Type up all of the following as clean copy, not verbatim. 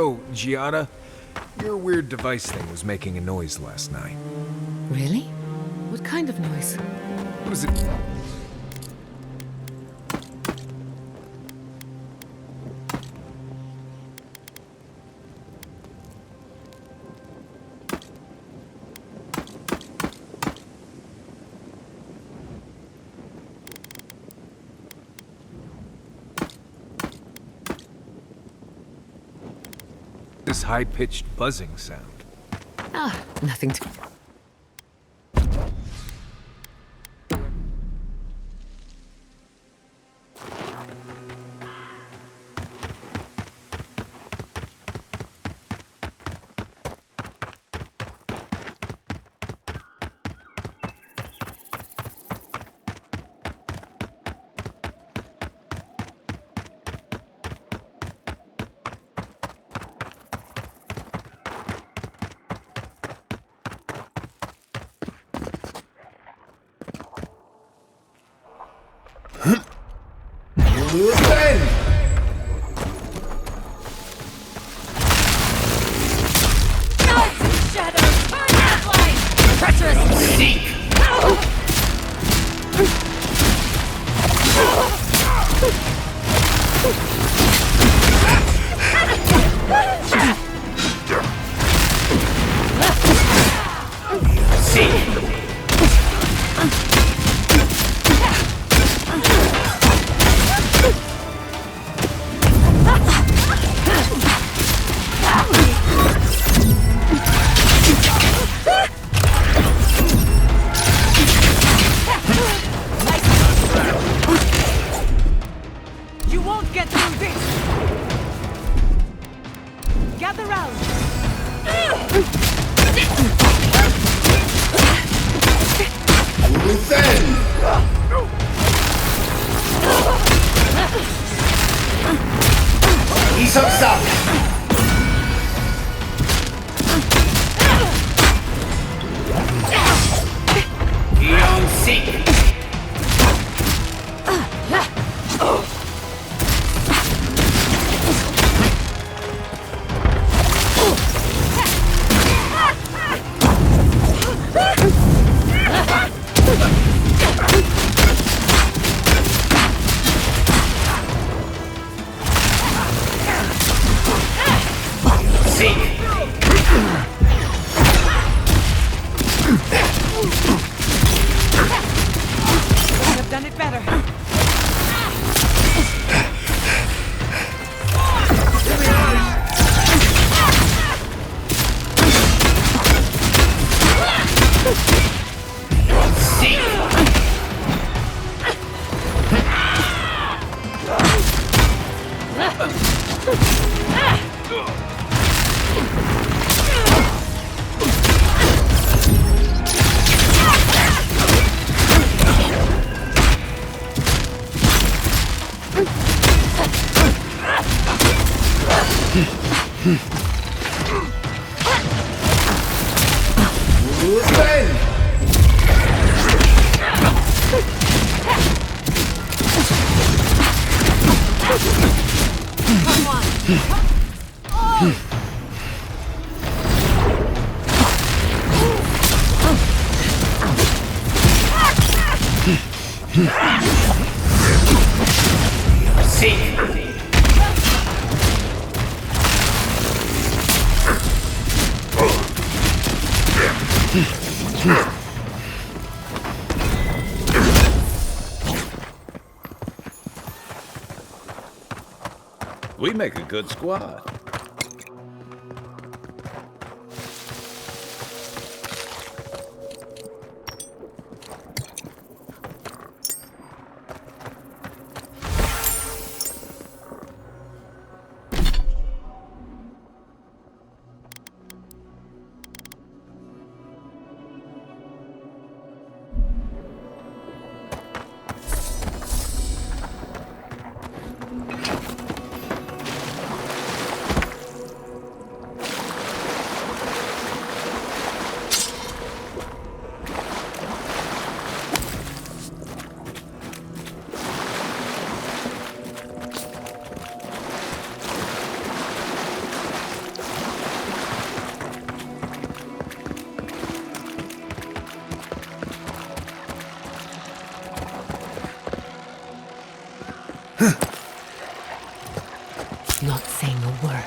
Oh, Gianna, your weird device thing was making a noise last night. Really? What kind of noise? What is it? This high-pitched buzzing sound. Ah, nothing to... We make a good squad. not saying a word.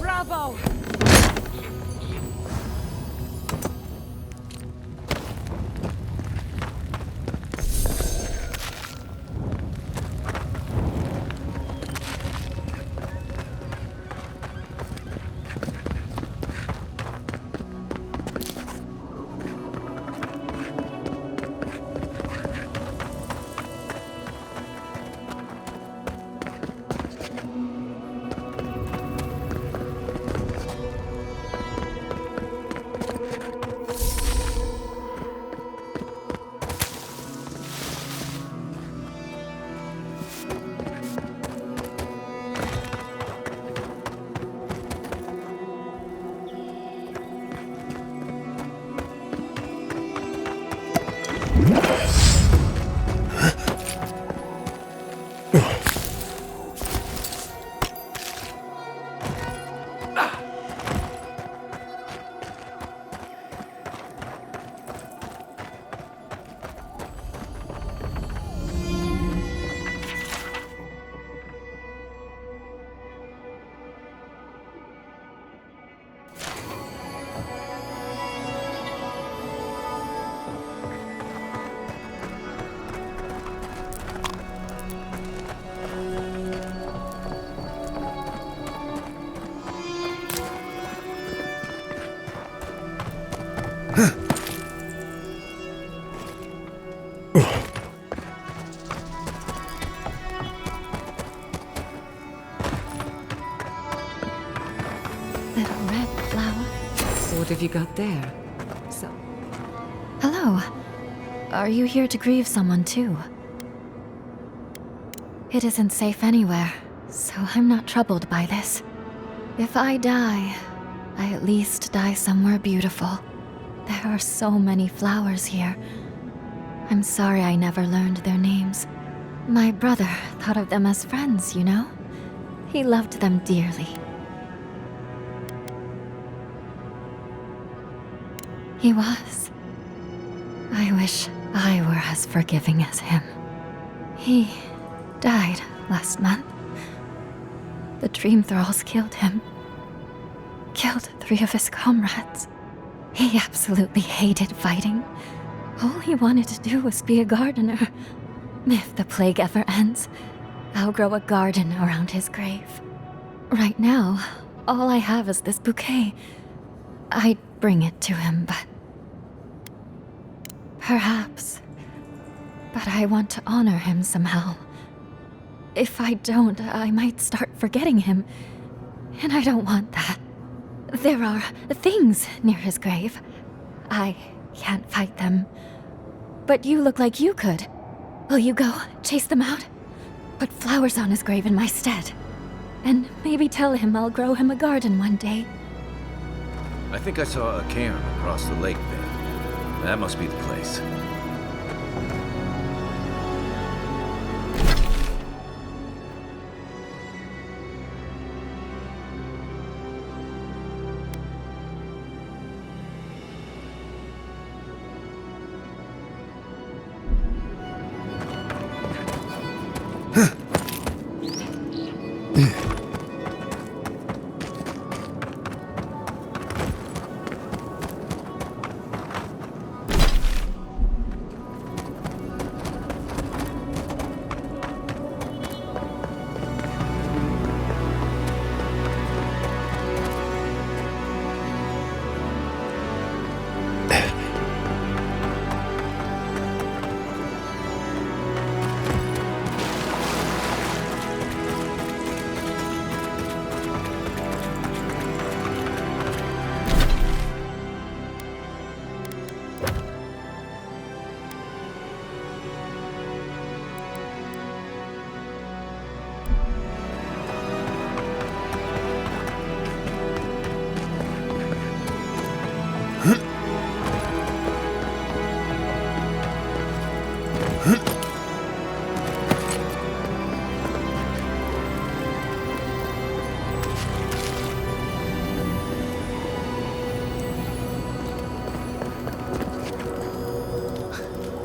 Bravo! Little red flower. What have you got there? So, Hello. Are you here to grieve someone too? It isn't safe anywhere, so I'm not troubled by this. If I die, I at least die somewhere beautiful. There are so many flowers here. I'm sorry I never learned their names. My brother thought of them as friends, you know? He loved them dearly. He was. I wish I were as forgiving as him. He died last month. The Dream Thralls killed him. Killed 3 of his comrades. He absolutely hated fighting. All he wanted to do was be a gardener. If the plague ever ends, I'll grow a garden around his grave. Right now, all I have is this bouquet. I'd bring it to him, but... perhaps. But I want to honor him somehow. If I don't, I might start forgetting him. And I don't want that. There are things near his grave. I can't fight them. But you look like you could. Will you go chase them out? Put flowers on his grave in my stead. And maybe tell him I'll grow him a garden one day. I think I saw a cairn across the lake there. That must be the place.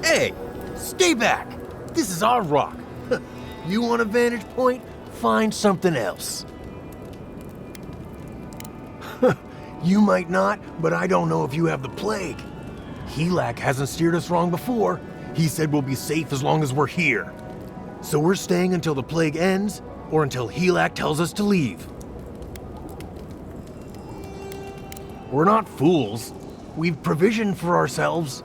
Hey, stay back. This is our rock. You want a vantage point? Find something else. You might not, but I don't know if you have the plague. Helak hasn't steered us wrong before. He said we'll be safe as long as we're here. So we're staying until the plague ends, or until Helak tells us to leave. We're not fools. We've provisioned for ourselves.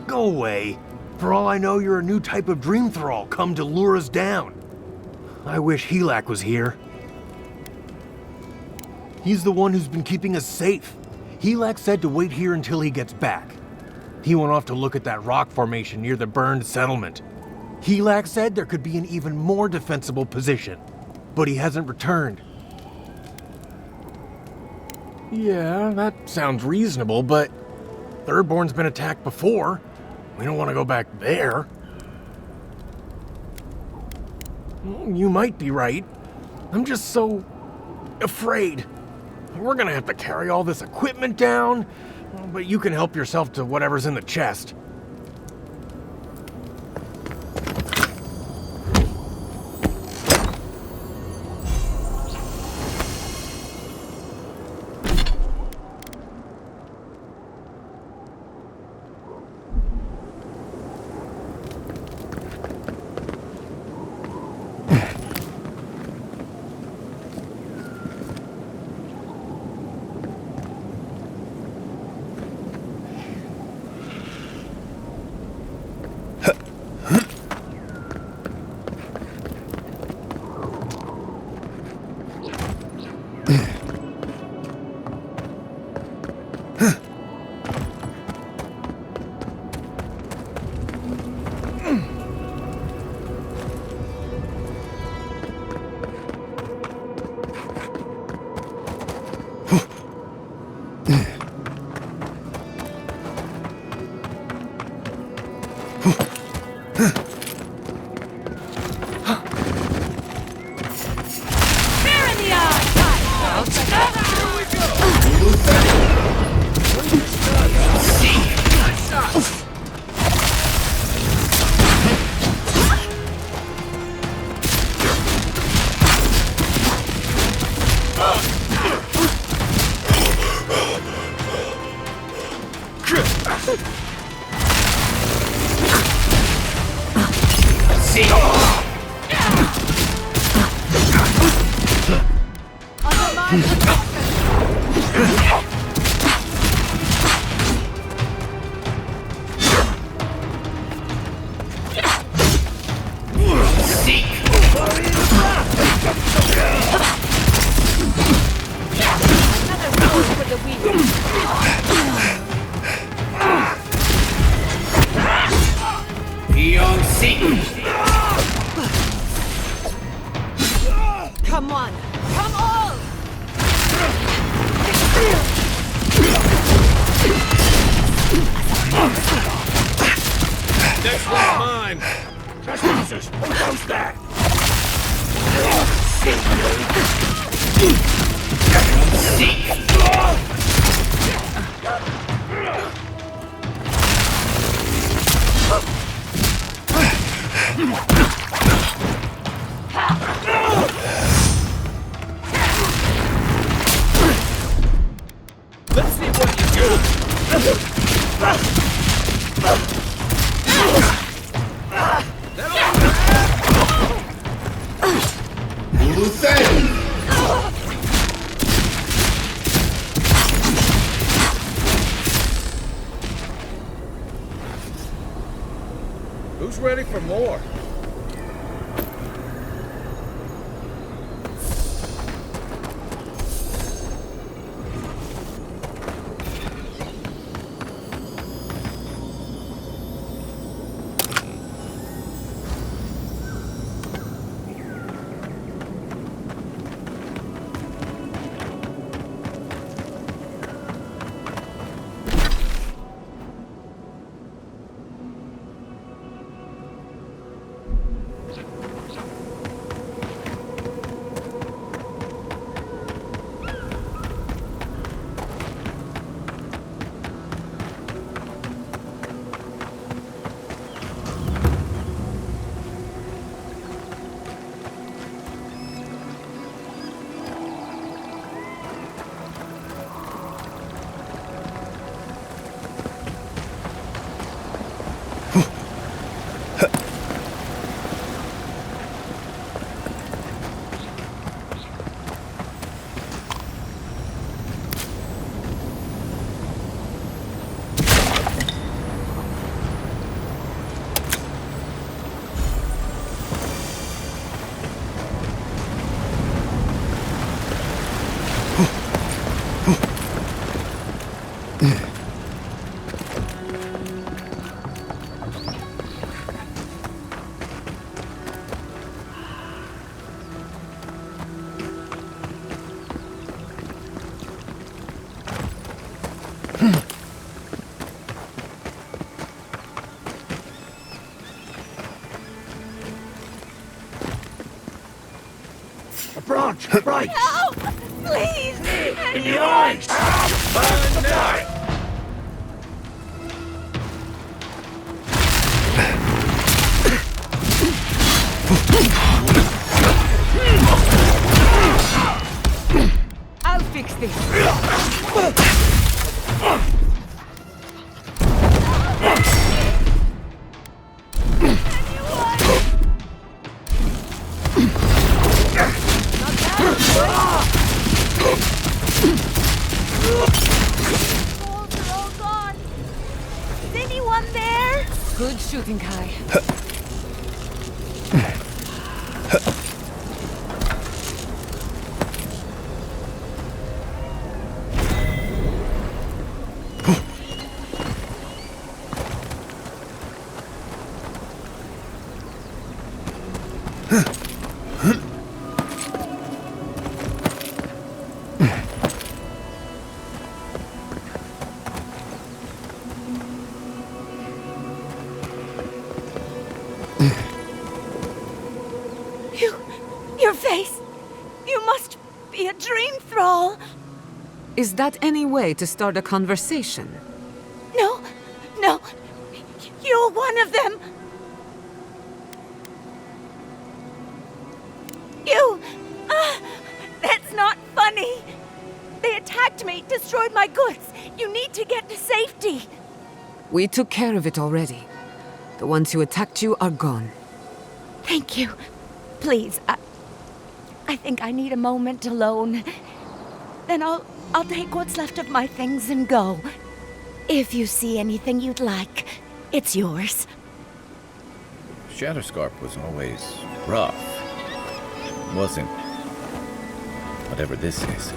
Go away. For all I know, you're a new type of dream thrall come to lure us down. I wish Helak was here. He's the one who's been keeping us safe. Helak said to wait here until he gets back. He went off to look at that rock formation near the burned settlement. Helak said there could be an even more defensible position, but he hasn't returned. Yeah, that sounds reasonable, but Thirdborn's been attacked before. We don't want to go back there. You might be right. I'm just so afraid. We're gonna have to carry all this equipment down, but you can help yourself to whatever's in the chest. Come on! Come on! Next one's mine. Trespassers! Who goes that? Let's see what you Who's ready for more? A branch! Right! No! Please! In the eyes! Burn the night! I'll fix this. Balls are all gone. Is anyone there? Good shooting, Kai. Your face. You must be a dream thrall. Is that any way to start a conversation? No, no. You're one of them. You. That's not funny. They attacked me, destroyed my goods. You need to get to safety. We took care of it already. The ones who attacked you are gone. Thank you. Please, I think I need a moment alone. Then I'll take what's left of my things and go. If you see anything you'd like, it's yours. Shatterscarp was always rough. Wasn't whatever this is.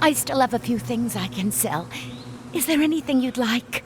I still have a few things I can sell. Is there anything you'd like?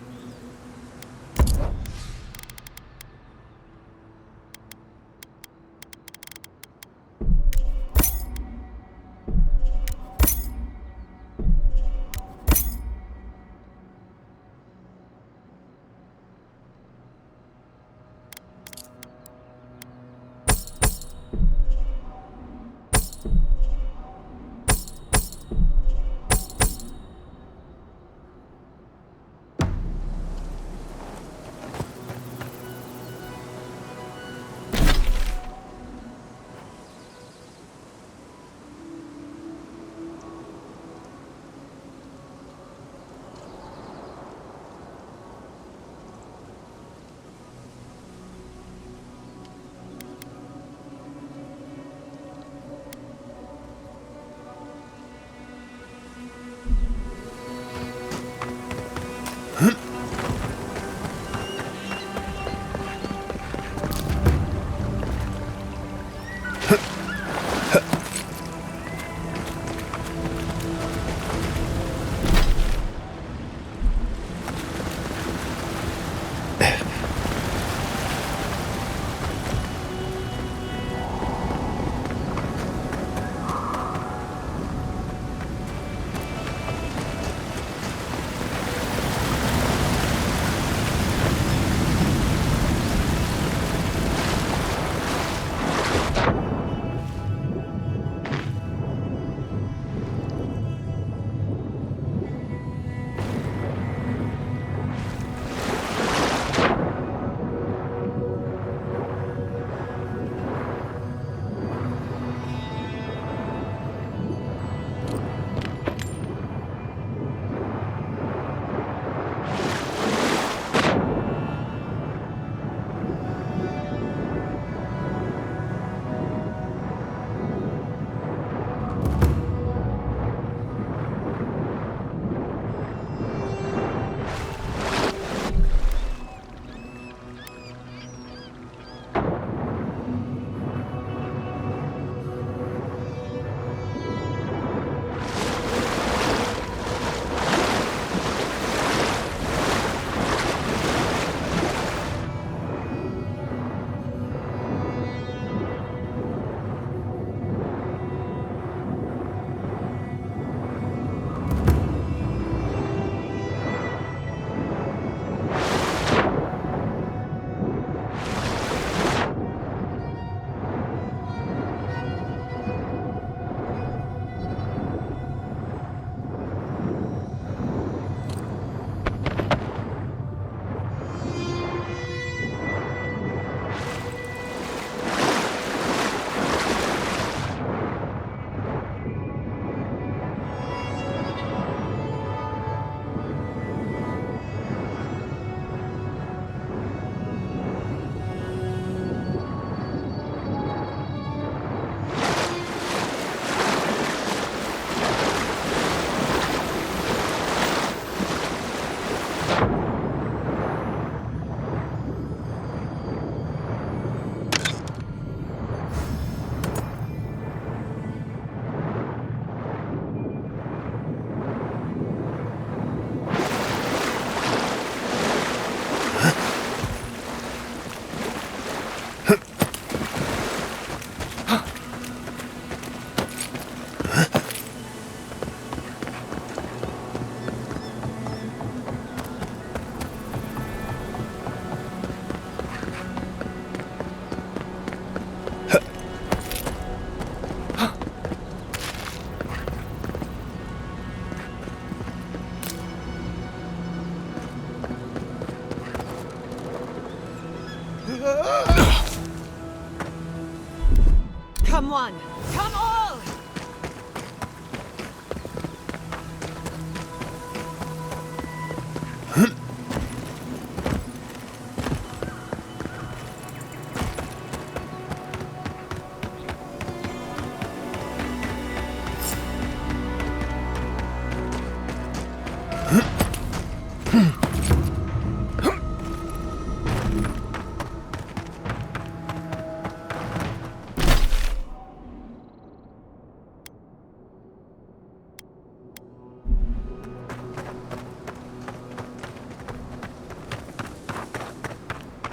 Come on! Come all!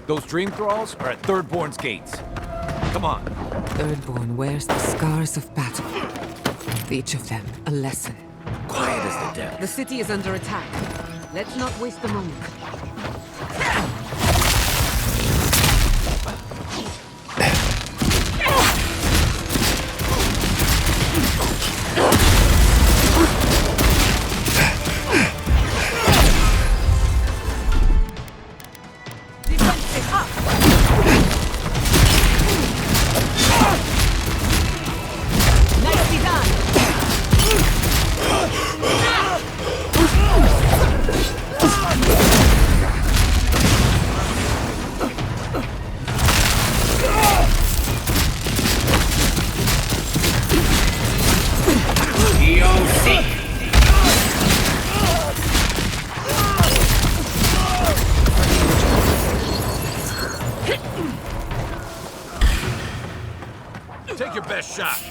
Those dream thralls are at Thirdborn's gates. Come on. Thirdborn wears the scars of battle. Each of them a lesson. Quiet as the dead. The city is under attack. Let's not waste a moment. Take your best shot.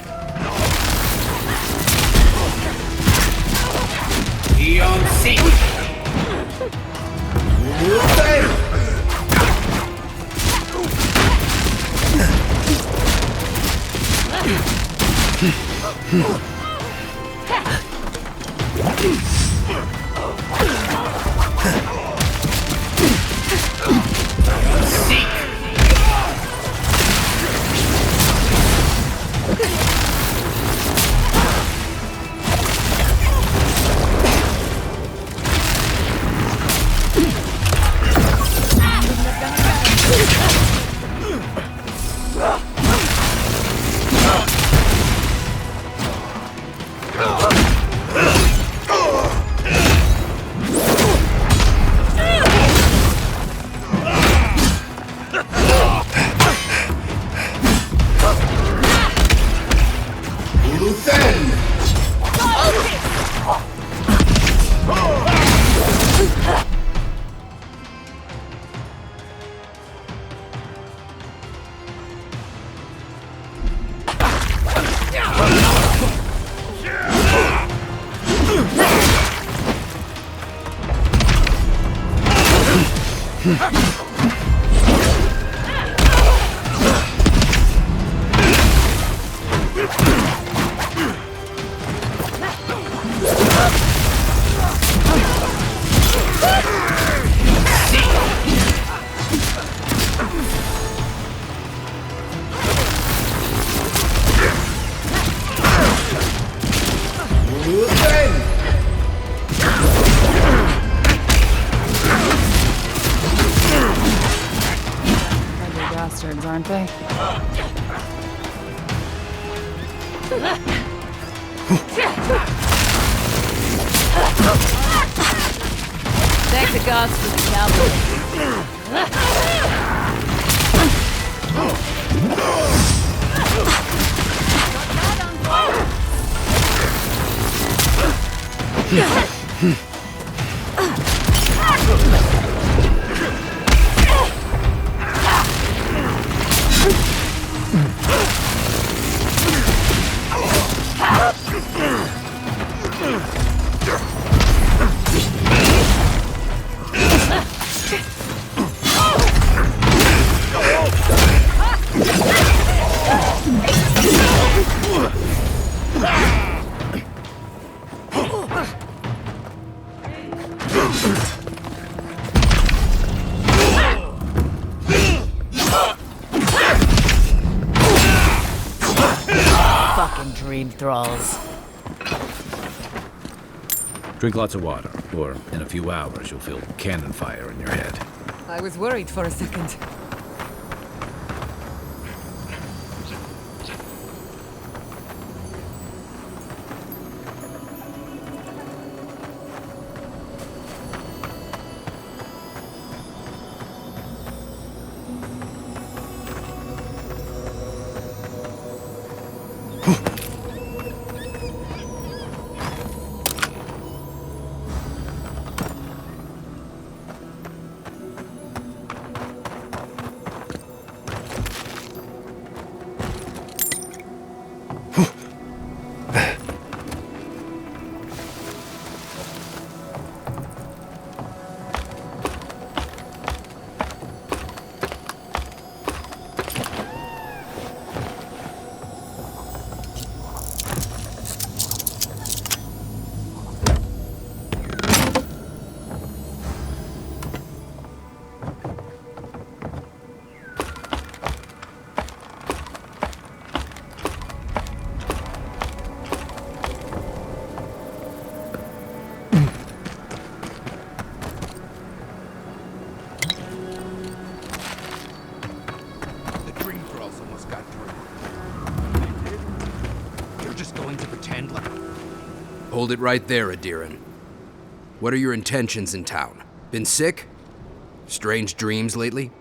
Bastards, aren't they? Thank the gods for the fucking dream thralls. Drink lots of water, or in a few hours you'll feel cannon fire in your head. I was worried for a second. Hold it right there, Adiran. What are your intentions in town? Been sick? Strange dreams lately?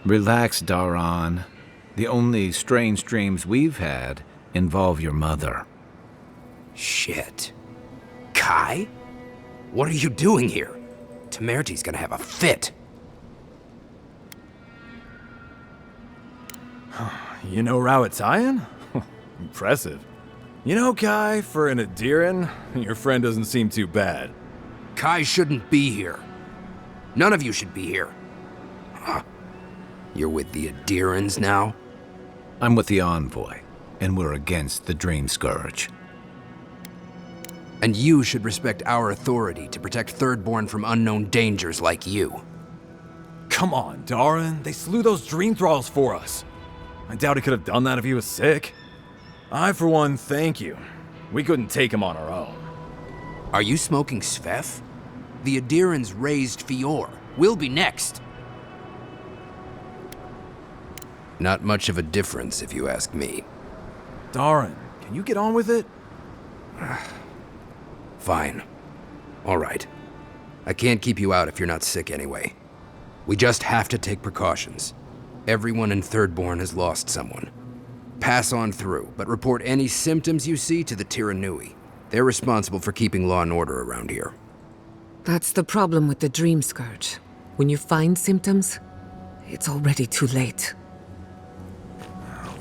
Relax, Daran. The only strange dreams we've had involve your mother. Shit. Kai? What are you doing here? Temerty's gonna have a fit. You know Rawatayan? Impressive. You know, Kai, for an Adiran, your friend doesn't seem too bad. Kai shouldn't be here. None of you should be here. Huh. You're with the Adirans now? I'm with the Envoy, and we're against the Dream Scourge. And you should respect our authority to protect Thirdborn from unknown dangers like you. Come on, Daran. They slew those dream thralls for us. I doubt he could have done that if he was sick. I, for one, thank you. We couldn't take him on our own. Are you smoking Sveth? The Adirans raised Fior. We'll be next. Not much of a difference, if you ask me. Daran, can you get on with it? Fine. All right. I can't keep you out if you're not sick anyway. We just have to take precautions. Everyone in Thirdborn has lost someone. Pass on through, but report any symptoms you see to the Tiranui. They're responsible for keeping law and order around here. That's the problem with the Dream Scourge. When you find symptoms, it's already too late.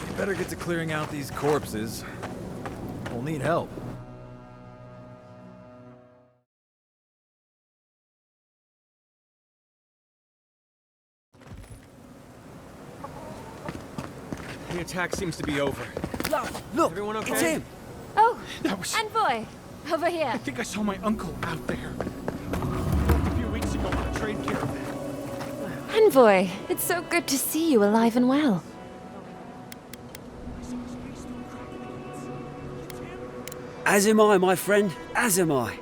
We better get to clearing out these corpses. We'll need help. The attack seems to be over. Look, Everyone okay? it's him. Oh, That was... Envoy, over here. I think I saw my uncle out there. A few weeks ago on a trade caravan. Envoy, it's so good to see you alive and well. As am I, my friend. As am I.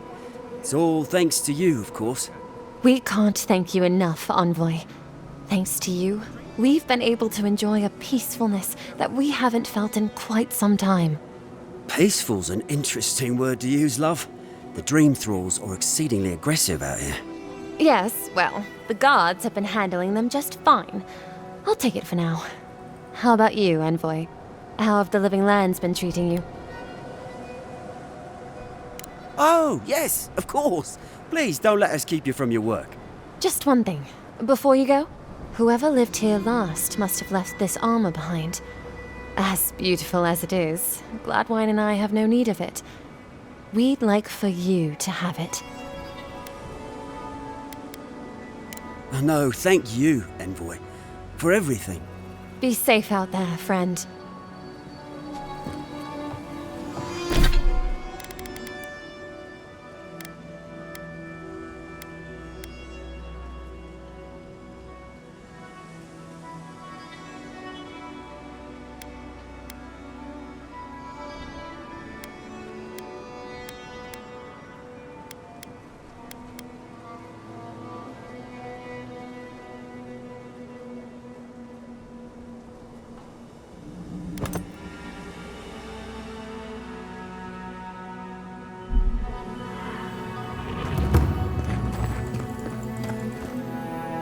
It's all thanks to you, of course. We can't thank you enough, Envoy. Thanks to you, we've been able to enjoy a peacefulness that we haven't felt in quite some time. Peaceful's an interesting word to use, love. The dream thralls are exceedingly aggressive out here. Yes, well, the guards have been handling them just fine. I'll take it for now. How about you, Envoy? How have the living lands been treating you? Oh, yes, of course. Please don't let us keep you from your work. Just one thing. Before you go, whoever lived here last must have left this armor behind. As beautiful as it is, Gladwine and I have no need of it. We'd like for you to have it. Oh, no, thank you, Envoy, for everything. Be safe out there, friend.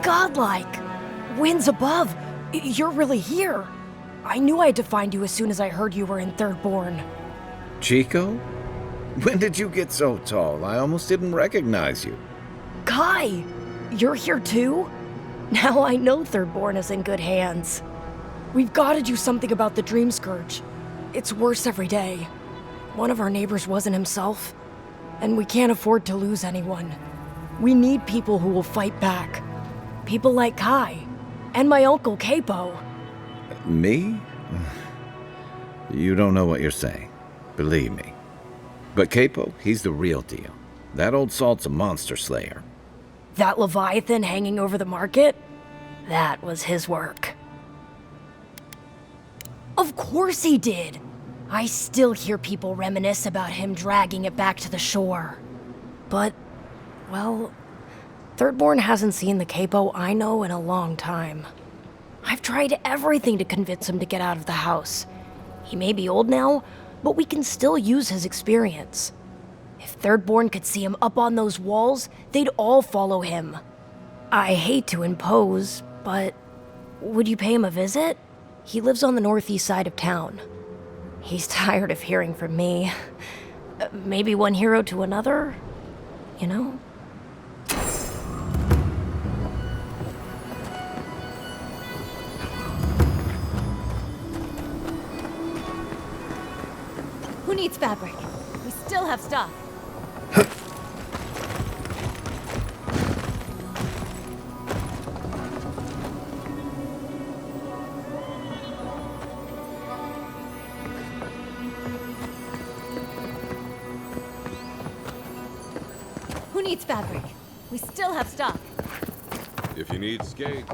Godlike! Winds above! You're really here! I knew I had to find you as soon as I heard you were in Thirdborn. Chico? When did you get so tall? I almost didn't recognize you. Kai! You're here too? Now I know Thirdborn is in good hands. We've got to do something about the Dream Scourge. It's worse every day. One of our neighbors wasn't himself, and we can't afford to lose anyone. We need people who will fight back. People like Kai, and my uncle Capo. Me? You don't know what you're saying. Believe me. But Capo, he's the real deal. That old salt's a monster slayer. That Leviathan hanging over the market? That was his work. Of course he did! I still hear people reminisce about him dragging it back to the shore. But, well, Thirdborn hasn't seen the Capo I know in a long time. I've tried everything to convince him to get out of the house. He may be old now, but we can still use his experience. If Thirdborn could see him up on those walls, they'd all follow him. I hate to impose, but would you pay him a visit? He lives on the northeast side of town. He's tired of hearing from me. Maybe one hero to another, you know? Who needs fabric? We still have stock. Who needs fabric? We still have stock. If you need skate.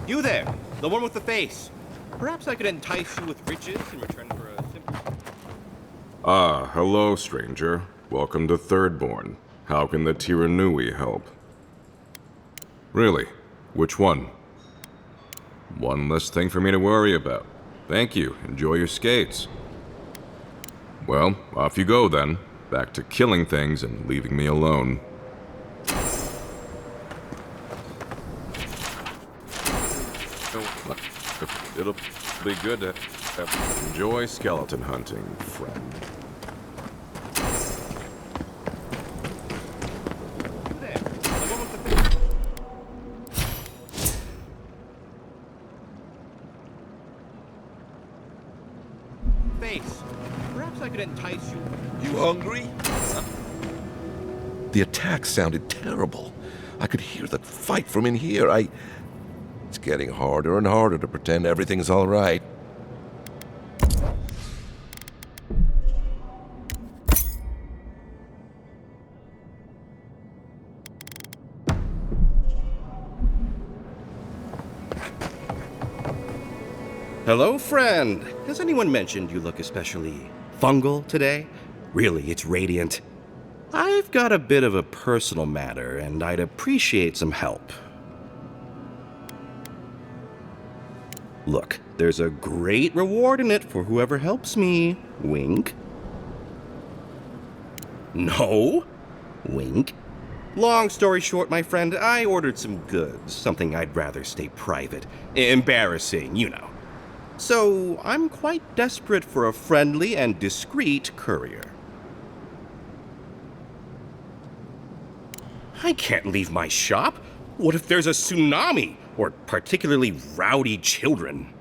You there, the one with the face. Perhaps I could entice you with riches in return for a simple... Ah, hello, stranger. Welcome to Thirdborn. How can the Tiranui help? Really? Which one? One less thing for me to worry about. Thank you. Enjoy your skates. Well, off you go then. Back to killing things and leaving me alone. It'll be good to enjoy skeleton hunting, friend. Face. Perhaps I could entice you. You hungry? Huh? The attack sounded terrible. I could hear the fight from in here. It's getting harder and harder to pretend everything's all right. Hello, friend. Has anyone mentioned you look especially fungal today? Really, it's radiant. I've got a bit of a personal matter, and I'd appreciate some help. Look, there's a great reward in it for whoever helps me. Wink. No. Wink. Long story short, my friend, I ordered some goods, something I'd rather stay private. Embarrassing, you know. So, I'm quite desperate for a friendly and discreet courier. I can't leave my shop. What if there's a tsunami? Or particularly rowdy children?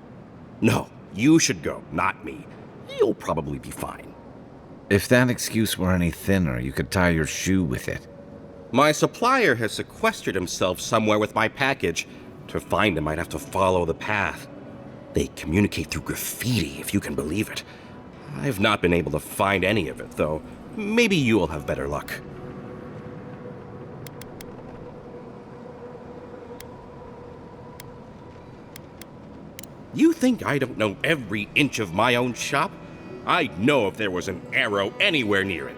No, you should go, not me. You'll probably be fine. If that excuse were any thinner, you could tie your shoe with it. My supplier has sequestered himself somewhere with my package. To find him, I'd have to follow the path. They communicate through graffiti, if you can believe it. I've not been able to find any of it, though. Maybe you'll have better luck. You think I don't know every inch of my own shop? I'd know if there was an arrow anywhere near it.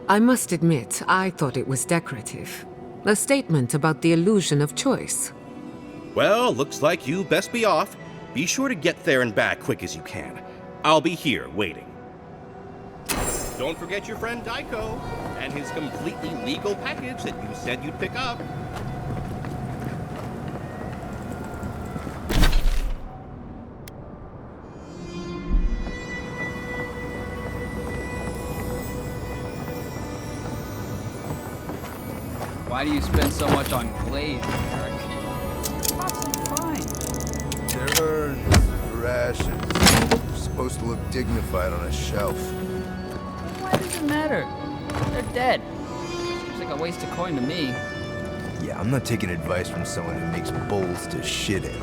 I must admit, I thought it was decorative. A statement about the illusion of choice. Well, looks like you best be off. Be sure to get there and back quick as you can. I'll be here waiting. Don't forget your friend Daiko and his completely legal package that you said you'd pick up. Why do you spend so much on glaze, Eric? Fine. Turns, rations. You're supposed to look dignified on a shelf. Why does it matter? They're dead. Seems like a waste of coin to me. Yeah, I'm not taking advice from someone who makes bowls to shit in.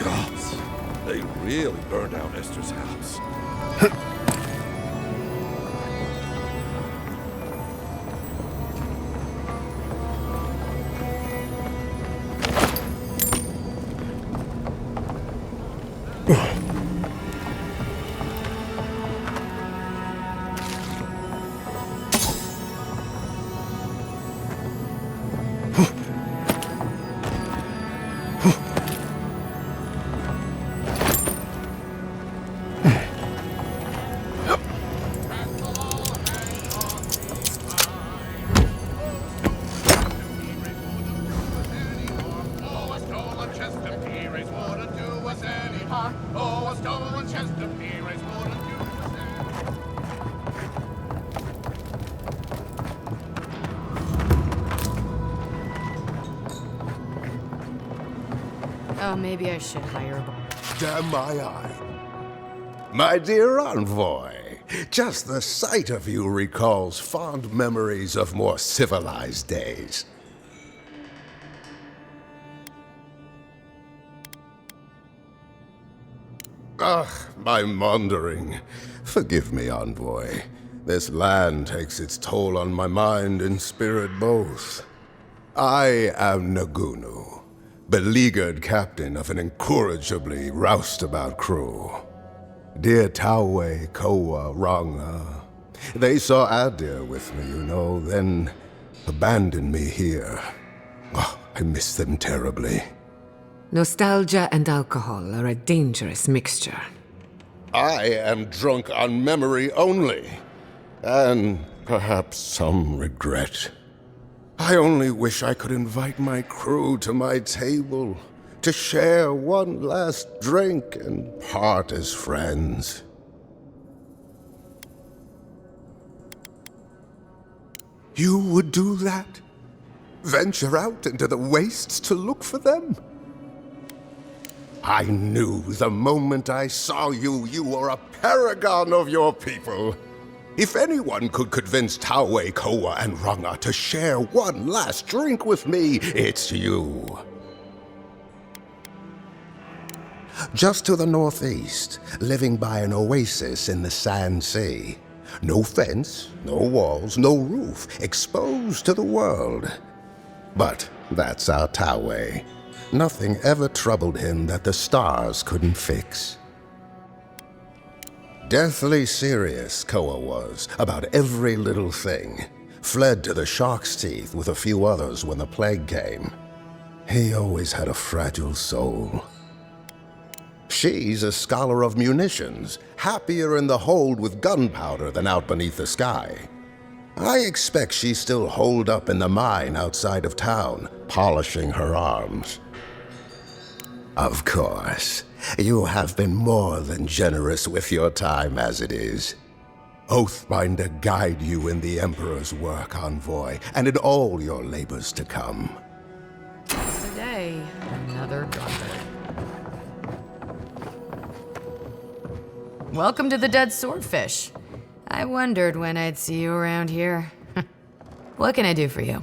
Gods, they really burned down Esther's house. Oh, maybe I should hire a... Damn my eye. My dear envoy, just the sight of you recalls fond memories of more civilized days. Ugh, my maundering. Forgive me, envoy. This land takes its toll on my mind and spirit both. I am Nagunu, beleaguered captain of an incorrigibly roustabout crew. Dear Tawe, Koa, Ranga, they saw Adir with me, you know, then abandoned me here. Oh, I miss them terribly. Nostalgia and alcohol are a dangerous mixture. I am drunk on memory only, and perhaps some regret. I only wish I could invite my crew to my table to share one last drink and part as friends. You would do that? Venture out into the wastes to look for them? I knew the moment I saw you, you were a paragon of your people. If anyone could convince Tawe, Koa, and Ranga to share one last drink with me, it's you. Just to the northeast, living by an oasis in the Sand Sea. No fence, no walls, no roof, exposed to the world. But that's our Tawe. Nothing ever troubled him that the stars couldn't fix. Deathly serious, Koa was, about every little thing. Fled to the shark's teeth with a few others when the plague came. He always had a fragile soul. She's a scholar of munitions, happier in the hold with gunpowder than out beneath the sky. I expect she's still holed up in the mine outside of town, polishing her arms. Of course, you have been more than generous with your time as it is. Oathbinder guide you in the Emperor's work, envoy, and in all your labors to come. Another day, another drunkard. Welcome to the Dead Swordfish. I wondered when I'd see you around here. What can I do for you?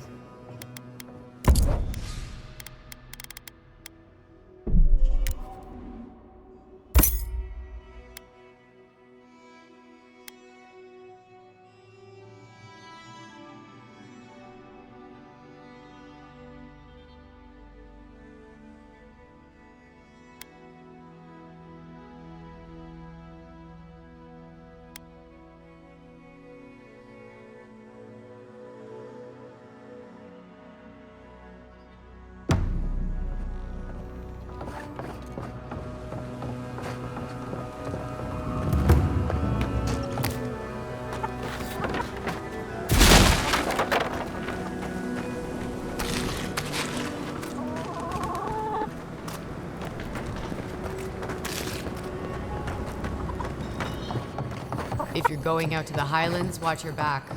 If you're going out to the Highlands, watch your back.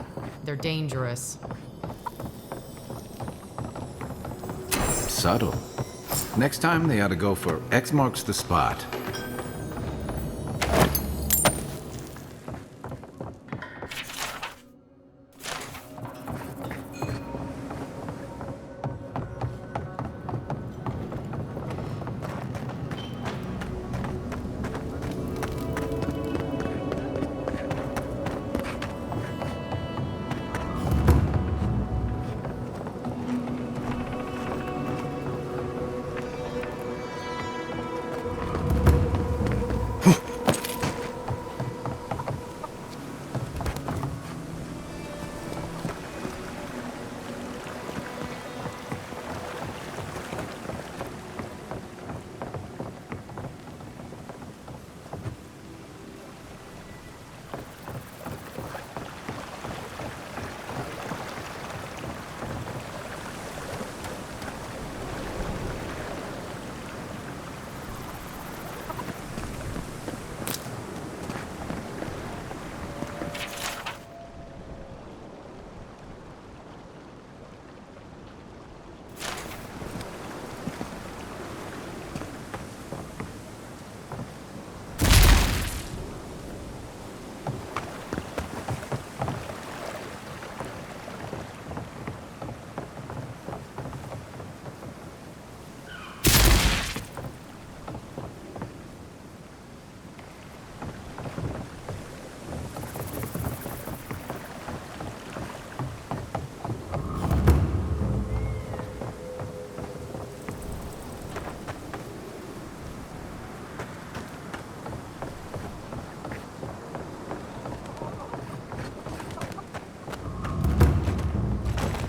They're dangerous. Subtle. Next time they ought to go for X marks the spot.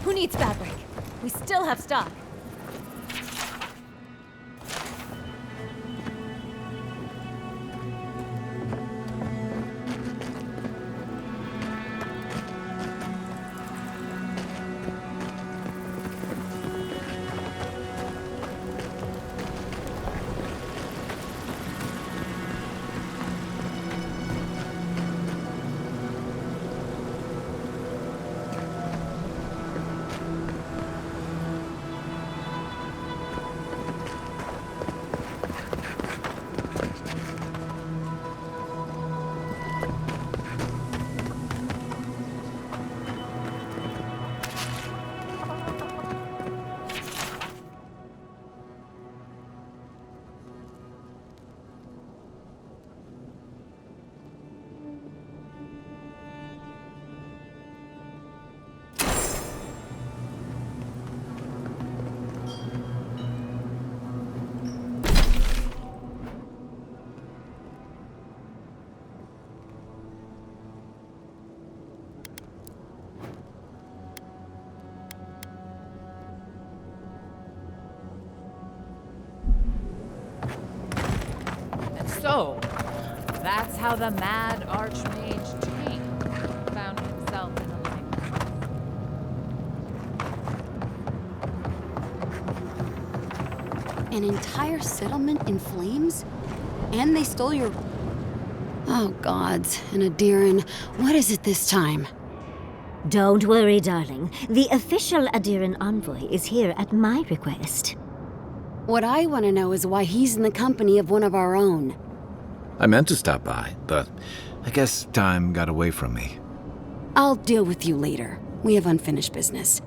Who needs fabric? We still have stock. So, that's how the mad Archmage Jane found himself in a life. An entire settlement in flames? And they stole your... Oh, gods. And Adiran, what is it this time? Don't worry, darling. The official Adiran envoy is here at my request. What I want to know is why he's in the company of one of our own. I meant to stop by, but I guess time got away from me. I'll deal with you later. We have unfinished business.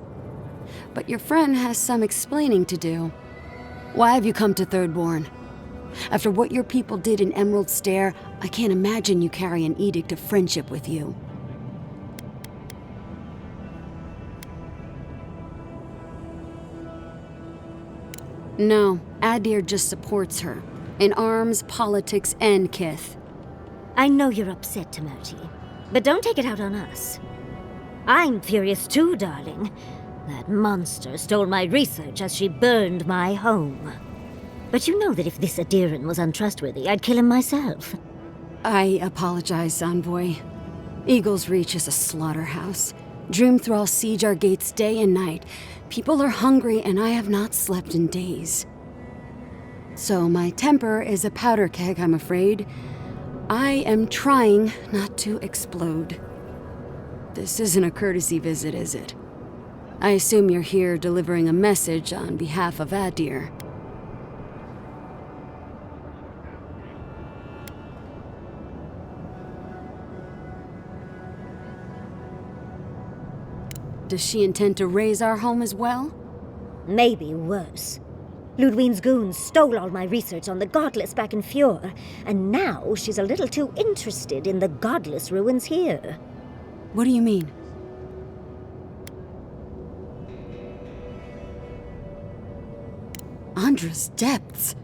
But your friend has some explaining to do. Why have you come to Thirdborn? After what your people did in Emerald Stair, I can't imagine you carry an edict of friendship with you. No, Adir just supports her. In arms, politics, and kith. I know you're upset, Timoti, but don't take it out on us. I'm furious too, darling. That monster stole my research as she burned my home. But you know that if this Adiran was untrustworthy, I'd kill him myself. I apologize, Envoy. Eagle's Reach is a slaughterhouse. Dreamthralls siege our gates day and night. People are hungry, and I have not slept in days. So my temper is a powder keg, I'm afraid. I am trying not to explode. This isn't a courtesy visit, is it? I assume you're here delivering a message on behalf of Adir. Does she intend to raise our home as well? Maybe worse. Ludwine's goons stole all my research on the godless back in Fjord, and now she's a little too interested in the godless ruins here. What do you mean? Andra's depths.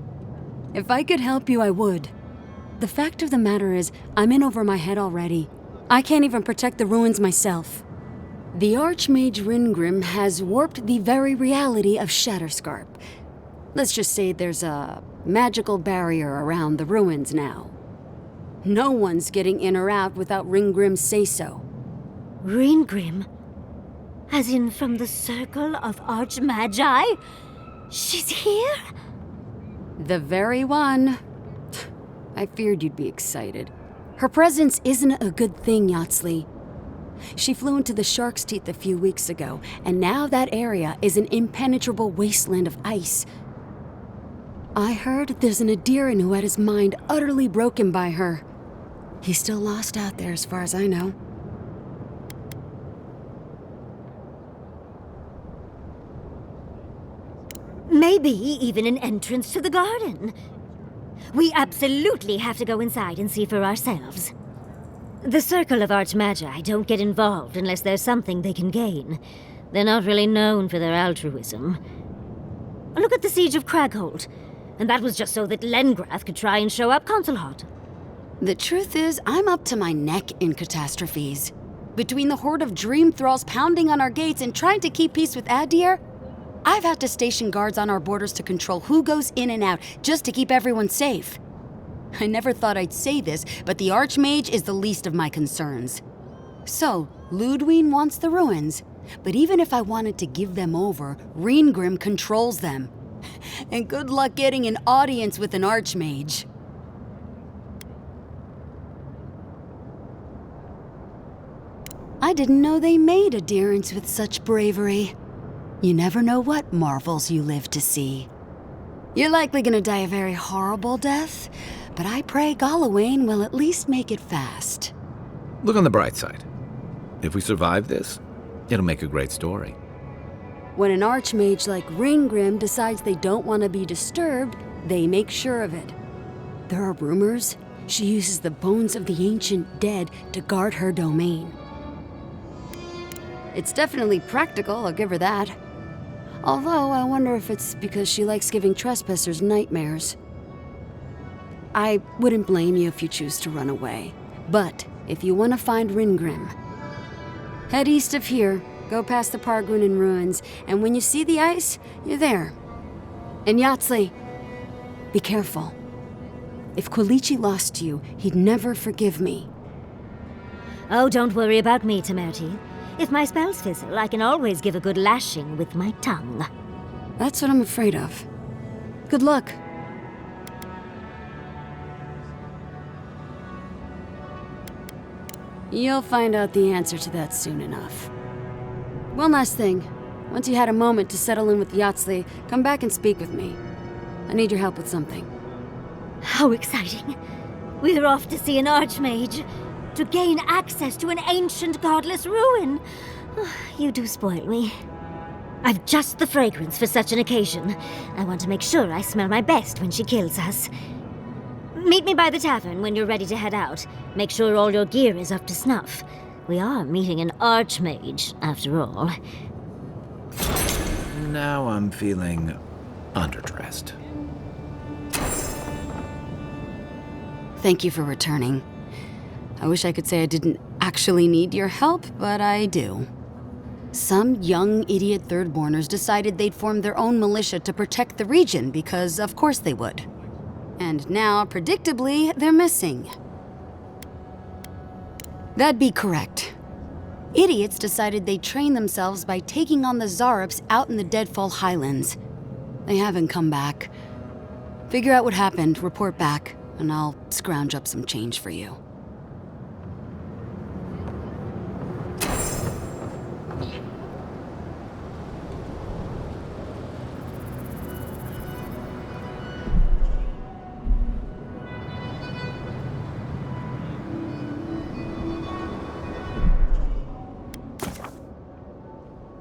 If I could help you, I would. The fact of the matter is, I'm in over my head already. I can't even protect the ruins myself. The Archmage Ringrim has warped the very reality of Shatterscarp. Let's just say there's a magical barrier around the ruins now. No one's getting in or out without Ringgrim's say-so. Ringgrim? As in from the Circle of Archmagi? She's here? The very one. I feared you'd be excited. Her presence isn't a good thing, Yatsley. She flew into the Shark's Teeth a few weeks ago, and now that area is an impenetrable wasteland of ice. I heard there's an Adiran who had his mind utterly broken by her. He's still lost out there as far as I know. Maybe even an entrance to the garden. We absolutely have to go inside and see for ourselves. The Circle of Archmagi don't get involved unless there's something they can gain. They're not really known for their altruism. Look at the Siege of Cragholt. And that was just so that Lengrath could try and show up Consulhot. The truth is, I'm up to my neck in catastrophes. Between the horde of dream thralls pounding on our gates and trying to keep peace with Adir, I've had to station guards on our borders to control who goes in and out, just to keep everyone safe. I never thought I'd say this, but the Archmage is the least of my concerns. So, Ludwine wants the ruins, but even if I wanted to give them over, Ringrim controls them. And good luck getting an audience with an Archmage. I didn't know they made adherents with such bravery. You never know what marvels you live to see. You're likely gonna die a very horrible death, but I pray Galawain will at least make it fast. Look on the bright side. If we survive this, it'll make a great story. When an Archmage like Ringgrim decides they don't want to be disturbed, they make sure of it. There are rumors she uses the bones of the ancient dead to guard her domain. It's definitely practical, I'll give her that. Although, I wonder if it's because she likes giving trespassers nightmares. I wouldn't blame you if you choose to run away. But, if you want to find Ringgrim, head east of here, go past the Pargunan ruins, and when you see the ice, you're there. And Yatsley, be careful. If Quilichi lost you, he'd never forgive me. Oh, don't worry about me, Temerity. If my spells fizzle, I can always give a good lashing with my tongue. That's what I'm afraid of. Good luck. You'll find out the answer to that soon enough. One last thing. Once you had a moment to settle in with Yatsley, come back and speak with me. I need your help with something. How exciting. We're off to see an Archmage. To gain access to an ancient godless ruin. You do spoil me. I've just the fragrance for such an occasion. I want to make sure I smell my best when she kills us. Meet me by the tavern when you're ready to head out. Make sure all your gear is up to snuff. We are meeting an Archmage, after all. Now I'm feeling underdressed. Thank you for returning. I wish I could say I didn't actually need your help, but I do. Some young idiot thirdborners decided they'd form their own militia to protect the region because of course they would. And now, predictably, they're missing. That'd be correct. Idiots decided they'd train themselves by taking on the Zarups out in the Deadfall Highlands. They haven't come back. Figure out what happened, report back, and I'll scrounge up some change for you.